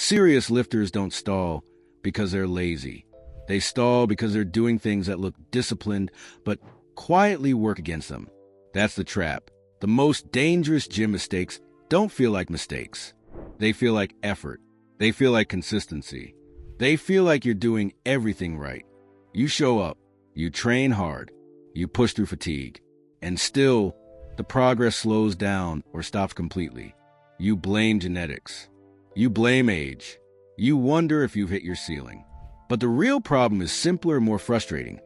Serious lifters don't stall because they're lazy. They stall because they're doing things that look disciplined but quietly work against them. That's the trap. The most dangerous gym mistakes don't feel like mistakes. They feel like effort. They feel like consistency. They feel like you're doing everything right. You show up, you train hard, you push through fatigue, and still, the progress slows down or stops completely. You blame genetics. You blame age. You wonder if you've hit your ceiling. But the real problem is simpler and more frustrating.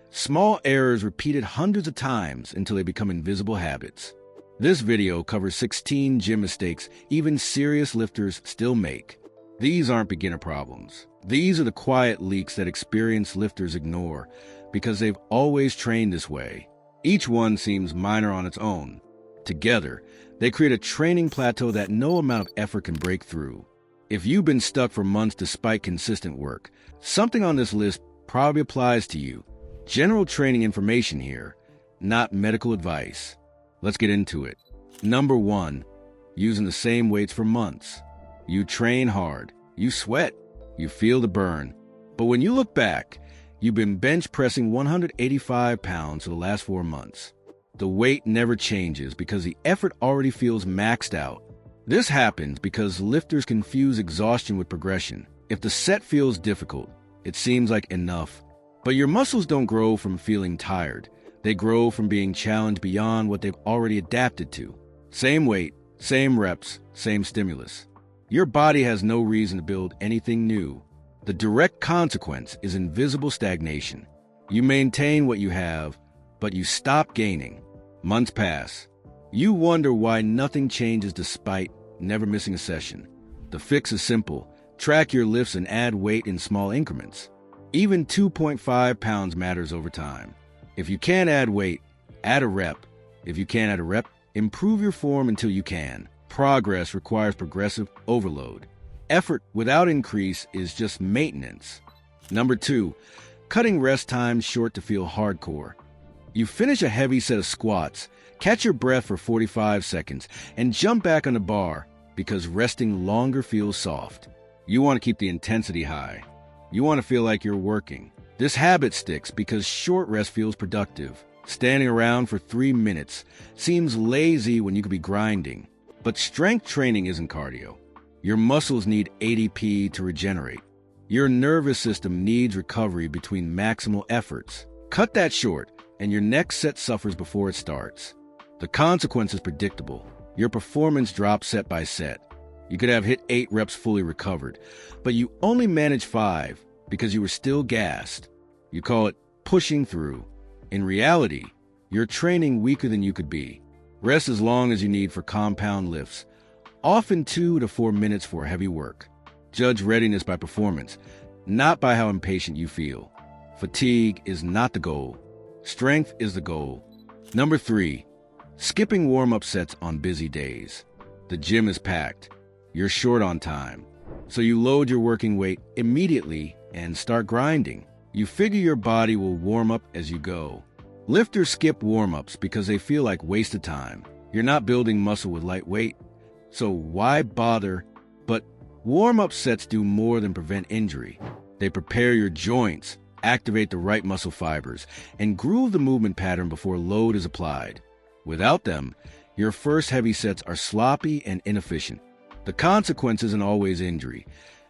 Small errors repeated hundreds of times until they become invisible habits. This video covers 16 gym mistakes even serious lifters still make. These aren't beginner problems. These are the quiet leaks that experienced lifters ignore because they've always trained this way. Each one seems minor on its own. Together, they create a training plateau that no amount of effort can break through. If you've been stuck for months despite consistent work, something on this list probably applies to you. General training information here, not medical advice. Let's get into it. Number 1, using the same weights for months. You train hard, you sweat, you feel the burn. But when you look back, you've been bench pressing 185 pounds for the last 4 months. The weight never changes because the effort already feels maxed out. This happens because lifters confuse exhaustion with progression. If the set feels difficult, it seems like enough. But your muscles don't grow from feeling tired. They grow from being challenged beyond what they've already adapted to. Same weight, same reps, same stimulus. Your body has no reason to build anything new. The direct consequence is invisible stagnation. You maintain what you have, but you stop gaining. Months pass. You wonder why nothing changes despite never missing a session. The fix is simple. Track your lifts and add weight in small increments. Even 2.5 pounds matters over time. If you can't add weight, add a rep. If you can't add a rep, improve your form until you can. Progress requires progressive overload. Effort without increase is just maintenance. Number 2, cutting rest times short to feel hardcore. You finish a heavy set of squats, catch your breath for 45 seconds, and jump back on the bar because resting longer feels soft. You want to keep the intensity high. You want to feel like you're working. This habit sticks because short rest feels productive. Standing around for 3 minutes seems lazy when you could be grinding. But strength training isn't cardio. Your muscles need ATP to regenerate. Your nervous system needs recovery between maximal efforts. Cut that short, and your next set suffers before it starts. The consequence is predictable. Your performance drops set by set. You could have hit 8 reps fully recovered, but you only managed 5 because you were still gassed. You call it pushing through. In reality, you're training weaker than you could be. Rest as long as you need for compound lifts, often 2 to 4 minutes for heavy work. Judge readiness by performance, not by how impatient you feel. Fatigue is not the goal. Strength is the goal. Number 3, skipping warm-up sets on busy days. The gym is packed. You're short on time. So you load your working weight immediately and start grinding. You figure your body will warm up as you go. Lifters skip warm-ups because they feel like wasted time. You're not building muscle with light weight, so why bother? But warm-up sets do more than prevent injury. They prepare your joints, activate the right muscle fibers, and groove the movement pattern before load is applied. Without them, your first heavy sets are sloppy and inefficient. The consequence isn't always injury.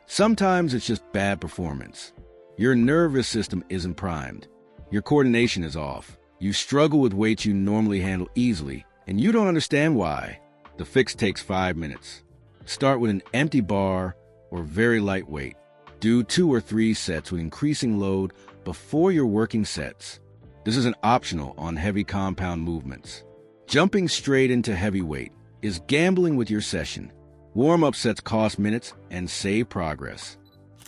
Sometimes it's just bad performance. Your nervous system isn't primed. Your coordination is off. You struggle with weights you normally handle easily, and you don't understand why. The fix takes 5 minutes. Start with an empty bar or very light weight. Do 2 or 3 sets with increasing load before your working sets. This isn't optional on heavy compound movements. Jumping straight into heavy weight is gambling with your session. Warm-up sets cost minutes and save progress.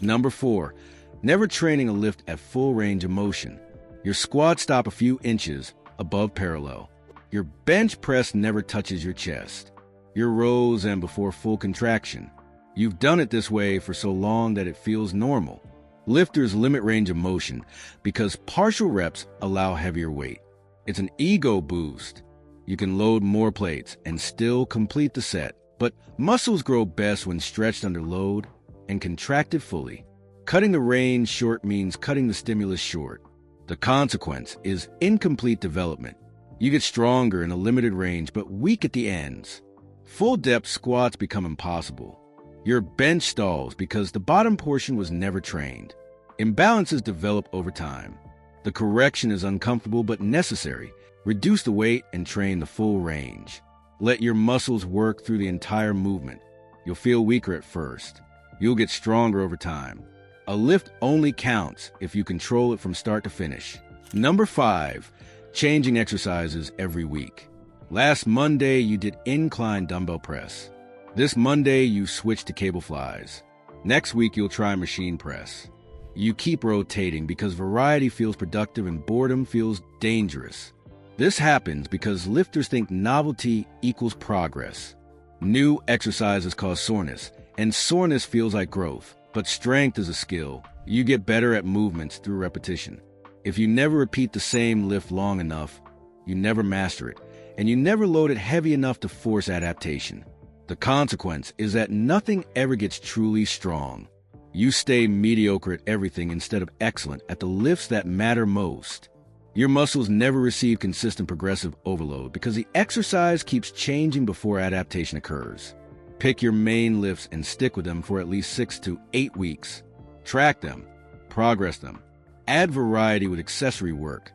Number 4, never training a lift at full range of motion. Your squats stop a few inches above parallel. Your bench press never touches your chest. Your rows end before full contraction. You've done it this way for so long that it feels normal. Lifters limit range of motion because partial reps allow heavier weight. It's an ego boost. You can load more plates and still complete the set. But muscles grow best when stretched under load, and contract it fully. Cutting the range short means cutting the stimulus short. The consequence is incomplete development. You get stronger in a limited range but weak at the ends. Full depth squats become impossible. Your bench stalls because the bottom portion was never trained. Imbalances develop over time. The correction is uncomfortable but necessary. Reduce the weight and train the full range. Let your muscles work through the entire movement. You'll feel weaker at first. You'll get stronger over time. A lift only counts if you control it from start to finish. Number 5, changing exercises every week. Last Monday, you did incline dumbbell press. This Monday, you switch to cable flies. Next week, you'll try machine press. You keep rotating because variety feels productive and boredom feels dangerous. This happens because lifters think novelty equals progress. New exercises cause soreness, and soreness feels like growth. But strength is a skill. You get better at movements through repetition. If you never repeat the same lift long enough, you never master it, and you never load it heavy enough to force adaptation. The consequence is that nothing ever gets truly strong. You stay mediocre at everything instead of excellent at the lifts that matter most. Your muscles never receive consistent progressive overload because the exercise keeps changing before adaptation occurs. Pick your main lifts and stick with them for at least 6 to 8 weeks. Track them, progress them. Add variety with accessory work,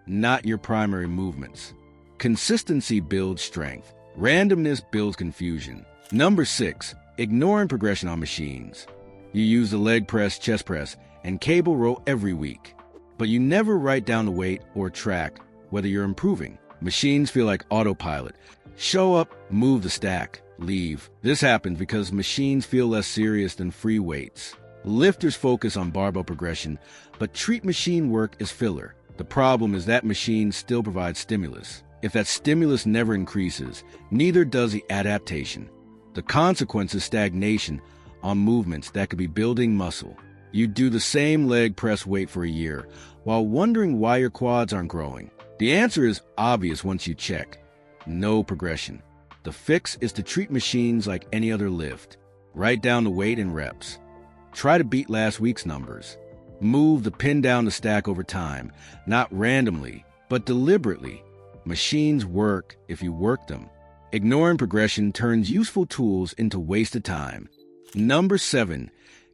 not your primary movements. Consistency builds strength. Randomness builds confusion. Number 6, ignoring progression on machines. You use the leg press, chest press, and cable row every week, but you never write down the weight or track whether you're improving. Machines feel like autopilot. Show up, move the stack, leave. This happens because machines feel less serious than free weights. Lifters focus on barbell progression, but treat machine work as filler. The problem is that machines still provide stimulus. If that stimulus never increases, neither does the adaptation. The consequence is stagnation on movements that could be building muscle. You do the same leg press weight for a year while wondering why your quads aren't growing. The answer is obvious once you check. No progression. The fix is to treat machines like any other lift. Write down the weight and reps. Try to beat last week's numbers. Move the pin down the stack over time, not randomly, but deliberately. Machines work if you work them. Ignoring progression turns useful tools into wasted time. Number 7,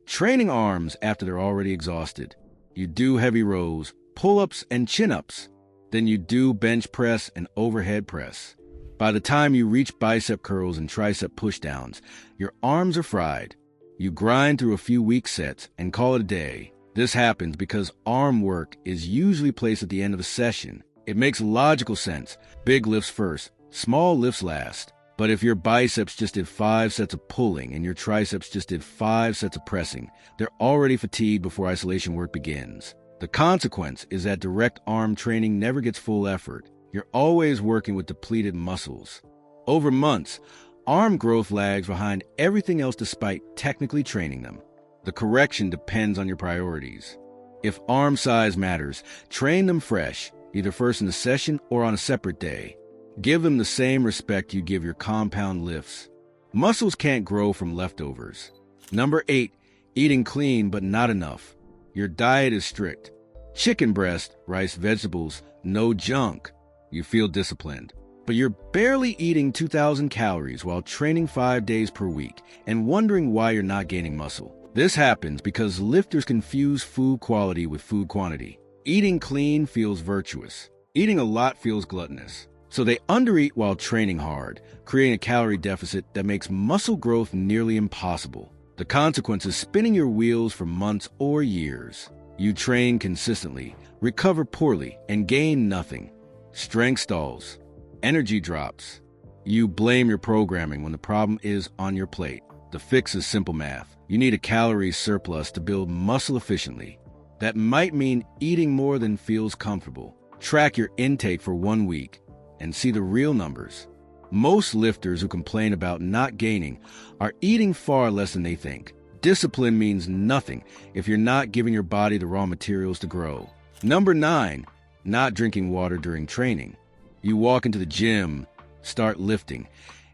training arms after they're already exhausted. You do heavy rows, pull-ups, and chin-ups. Then you do bench press and overhead press. By the time you reach bicep curls and tricep pushdowns, your arms are fried. You grind through a few weak sets and call it a day. This happens because arm work is usually placed at the end of a session. It makes logical sense. Big lifts first, small lifts last. But if your biceps just did 5 sets of pulling and your triceps just did 5 sets of pressing, they're already fatigued before isolation work begins. The consequence is that direct arm training never gets full effort. You're always working with depleted muscles. Over months, arm growth lags behind everything else despite technically training them. The correction depends on your priorities. If arm size matters, train them fresh, either first in the session or on a separate day. Give them the same respect you give your compound lifts. Muscles can't grow from leftovers. Number 8, eating clean but not enough. Your diet is strict. Chicken breast, rice, vegetables, no junk. You feel disciplined. But you're barely eating 2,000 calories while training 5 days per week and wondering why you're not gaining muscle. This happens because lifters confuse food quality with food quantity. Eating clean feels virtuous. Eating a lot feels gluttonous. So they undereat while training hard, creating a calorie deficit that makes muscle growth nearly impossible. The consequence is spinning your wheels for months or years. You train consistently, recover poorly, and gain nothing. Strength stalls. Energy drops. You blame your programming when the problem is on your plate. The fix is simple math. You need a calorie surplus to build muscle efficiently. That might mean eating more than feels comfortable. Track your intake for 1 week and see the real numbers. Most lifters who complain about not gaining are eating far less than they think. Discipline means nothing if you're not giving your body the raw materials to grow. Number 9, not drinking water during training. You walk into the gym, start lifting,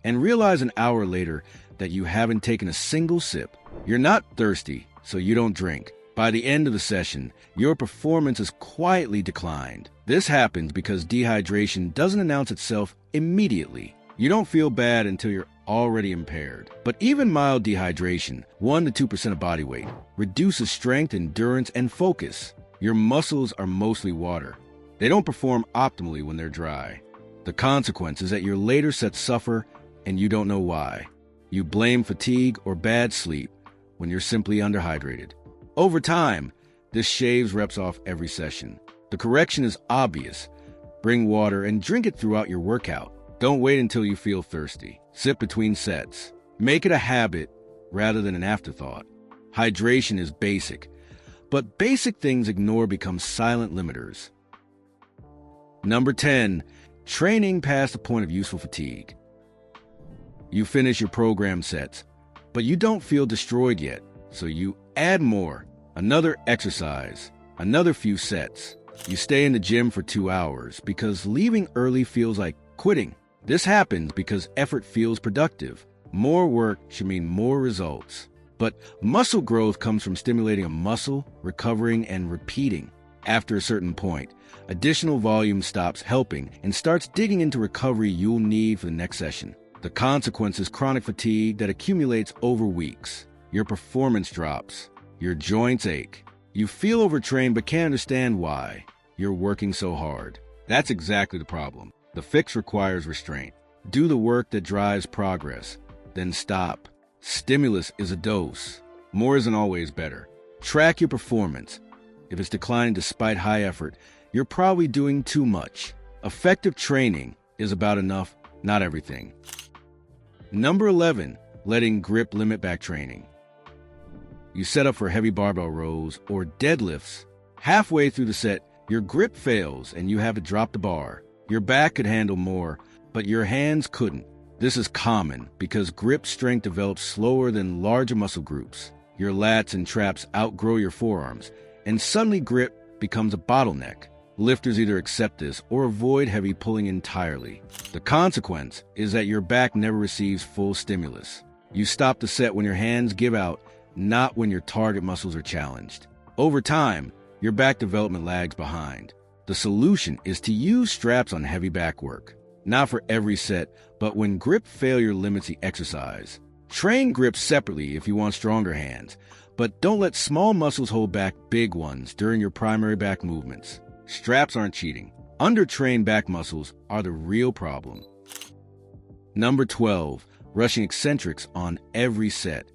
and realize an hour later that you haven't taken a single sip. You're not thirsty, so you don't drink. By the end of the session, your performance has quietly declined. This happens because dehydration doesn't announce itself immediately. You don't feel bad until you're already impaired. But even mild dehydration, 1 to 2% of body weight, reduces strength, endurance, and focus. Your muscles are mostly water. They don't perform optimally when they're dry. The consequence is that your later sets suffer, and you don't know why. You blame fatigue or bad sleep when you're simply underhydrated. Over time, this shaves reps off every session. The correction is obvious. Bring water and drink it throughout your workout. Don't wait until you feel thirsty. Sip between sets. Make it a habit rather than an afterthought. Hydration is basic, but basic things ignored become silent limiters. Number 10, training past the point of useful fatigue. You finish your program sets, but you don't feel destroyed yet, so you add more. Another exercise, another few sets. You stay in the gym for 2 hours because leaving early feels like quitting. This happens because effort feels productive. More work should mean more results. But muscle growth comes from stimulating a muscle, recovering, and repeating. After a certain point, additional volume stops helping and starts digging into recovery you'll need for the next session. The consequence is chronic fatigue that accumulates over weeks. Your performance drops. Your joints ache. You feel overtrained but can't understand why. You're working so hard. That's exactly the problem. The fix requires restraint. Do the work that drives progress. Then stop. Stimulus is a dose. More isn't always better. Track your performance. If it's declining despite high effort, you're probably doing too much. Effective training is about enough, not everything. Number 11, letting grip limit back training. You set up for heavy barbell rows or deadlifts. Halfway through the set, your grip fails and you have to drop the bar. Your back could handle more, but your hands couldn't. This is common because grip strength develops slower than larger muscle groups. Your lats and traps outgrow your forearms, and suddenly grip becomes a bottleneck. Lifters either accept this or avoid heavy pulling entirely. The consequence is that your back never receives full stimulus. You stop the set when your hands give out, not when your target muscles are challenged. Over time, your back development lags behind. The solution is to use straps on heavy back work. Not for every set, but when grip failure limits the exercise. Train grips separately if you want stronger hands, but don't let small muscles hold back big ones during your primary back movements. Straps aren't cheating. Undertrained back muscles are the real problem. Number 12, rushing eccentrics on every set.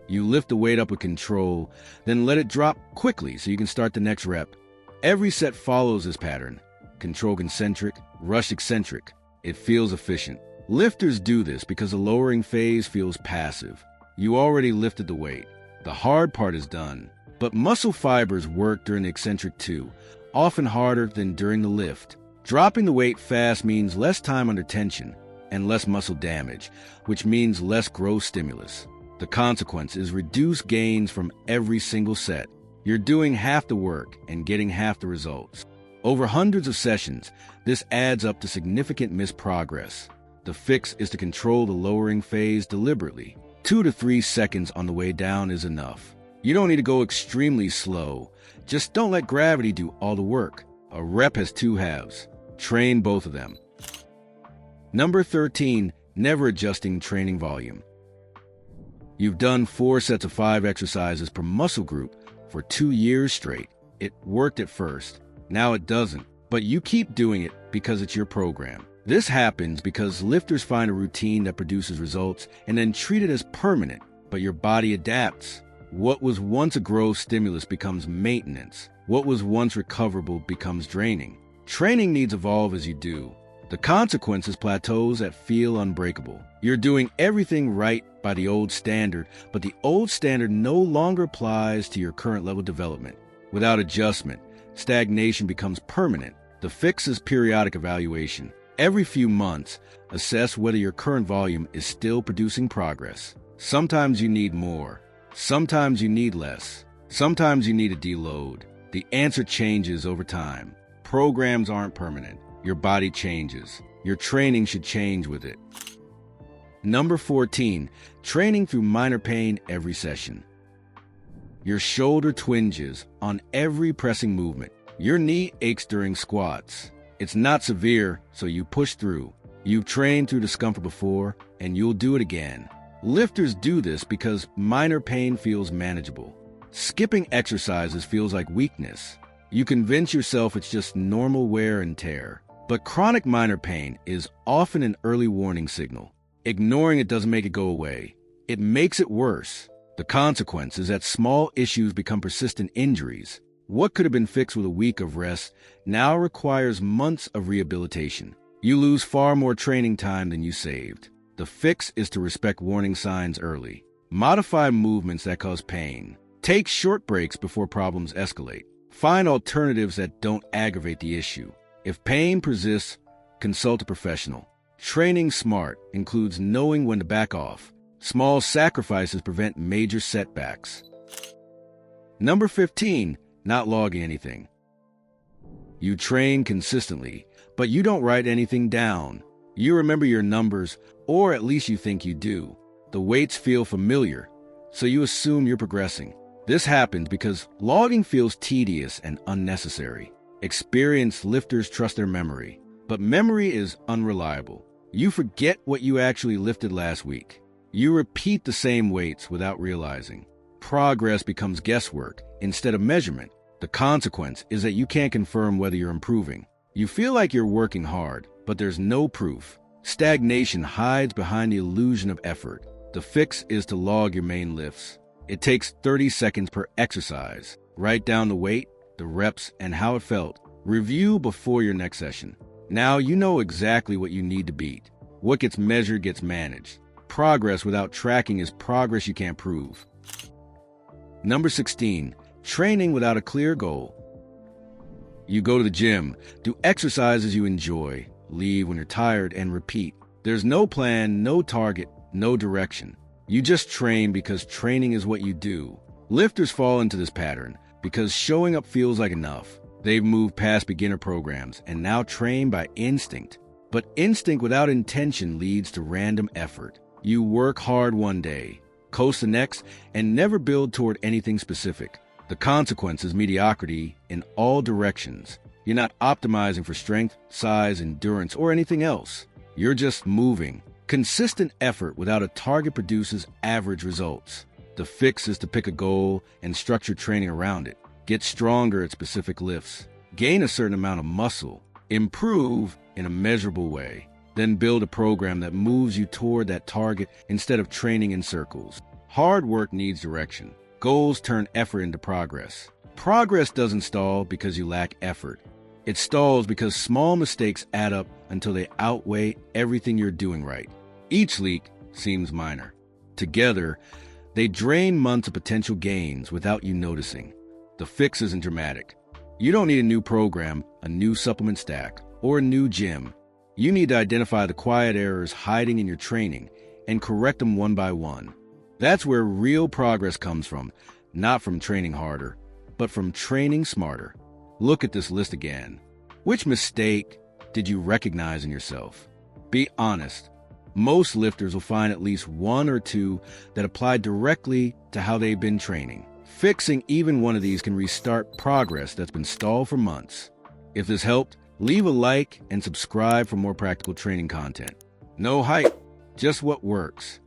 You lift the weight up with control, then let it drop quickly so you can start the next rep. Every set follows this pattern. Control concentric, rush eccentric. It feels efficient. Lifters do this because the lowering phase feels passive. You already lifted the weight. The hard part is done. But muscle fibers work during the eccentric too, often harder than during the lift. Dropping the weight fast means less time under tension and less muscle damage, which means less growth stimulus. The consequence is reduced gains from every single set. You're doing half the work and getting half the results. Over hundreds of sessions, this adds up to significant missed progress. The fix is to control the lowering phase deliberately. 2 to 3 seconds on the way down is enough. You don't need to go extremely slow. Just don't let gravity do all the work. A rep has 2 halves. Train both of them. Number 13, never adjusting training volume. You've done 4 sets of 5 exercises per muscle group for 2 years straight. It worked at first. Now it doesn't. But you keep doing it because it's your program. This happens because lifters find a routine that produces results and then treat it as permanent. But your body adapts. What was once a growth stimulus becomes maintenance. What was once recoverable becomes draining. Training needs evolve as you do. The consequence is plateaus that feel unbreakable. You're doing everything right by the old standard, but the old standard no longer applies to your current level of development. Without adjustment, stagnation becomes permanent. The fix is periodic evaluation. Every few months, assess whether your current volume is still producing progress. Sometimes you need more. Sometimes you need less. Sometimes you need to deload. The answer changes over time. Programs aren't permanent. Your body changes. Your training should change with it. Number 14, training through minor pain every session. Your shoulder twinges on every pressing movement. Your knee aches during squats. It's not severe, so you push through. You've trained through discomfort before, and you'll do it again. Lifters do this because minor pain feels manageable. Skipping exercises feels like weakness. You convince yourself it's just normal wear and tear. But chronic minor pain is often an early warning signal. Ignoring it doesn't make it go away. It makes it worse. The consequence is that small issues become persistent injuries. What could have been fixed with a week of rest now requires months of rehabilitation. You lose far more training time than you saved. The fix is to respect warning signs early. Modify movements that cause pain. Take short breaks before problems escalate. Find alternatives that don't aggravate the issue. If pain persists, consult a professional. Training smart includes knowing when to back off. Small sacrifices prevent major setbacks. Number 15, not logging anything. You train consistently, but you don't write anything down. You remember your numbers, or at least you think you do. The weights feel familiar, so you assume you're progressing. This happens because logging feels tedious and unnecessary. Experienced lifters trust their memory, but memory is unreliable. You forget what you actually lifted last week. You repeat the same weights without realizing. Progress becomes guesswork instead of measurement. The consequence is that you can't confirm whether you're improving. You feel like you're working hard, but there's no proof. Stagnation hides behind the illusion of effort. The fix is to log your main lifts. It takes 30 seconds per exercise. Write down the weight, the reps, and how it felt. Review before your next session. Now you know exactly what you need to beat. What gets measured gets managed. Progress without tracking is progress you can't prove. Number 16, training without a clear goal. You go to the gym, do exercises you enjoy, leave when you're tired, and repeat. There's no plan, no target, no direction. You just train because training is what you do. Lifters fall into this pattern because showing up feels like enough. They've moved past beginner programs and now train by instinct. But instinct without intention leads to random effort. You work hard one day, coast the next, and never build toward anything specific. The consequence is mediocrity in all directions. You're not optimizing for strength, size, endurance, or anything else. You're just moving. Consistent effort without a target produces average results. The fix is to pick a goal and structure training around it. Get stronger at specific lifts. Gain a certain amount of muscle. Improve in a measurable way. Then build a program that moves you toward that target instead of training in circles. Hard work needs direction. Goals turn effort into progress. Progress doesn't stall because you lack effort. It stalls because small mistakes add up until they outweigh everything you're doing right. Each leak seems minor. Together, they drain months of potential gains without you noticing. The fix isn't dramatic. You don't need a new program, a new supplement stack, or a new gym. You need to identify the quiet errors hiding in your training and correct them one by one. That's where real progress comes from, not from training harder, but from training smarter. Look at this list again. Which mistake did you recognize in yourself? Be honest. Most lifters will find at least one or two that apply directly to how they've been training. Fixing even one of these can restart progress that's been stalled for months. If this helped, leave a like and subscribe for more practical training content. No hype, just what works.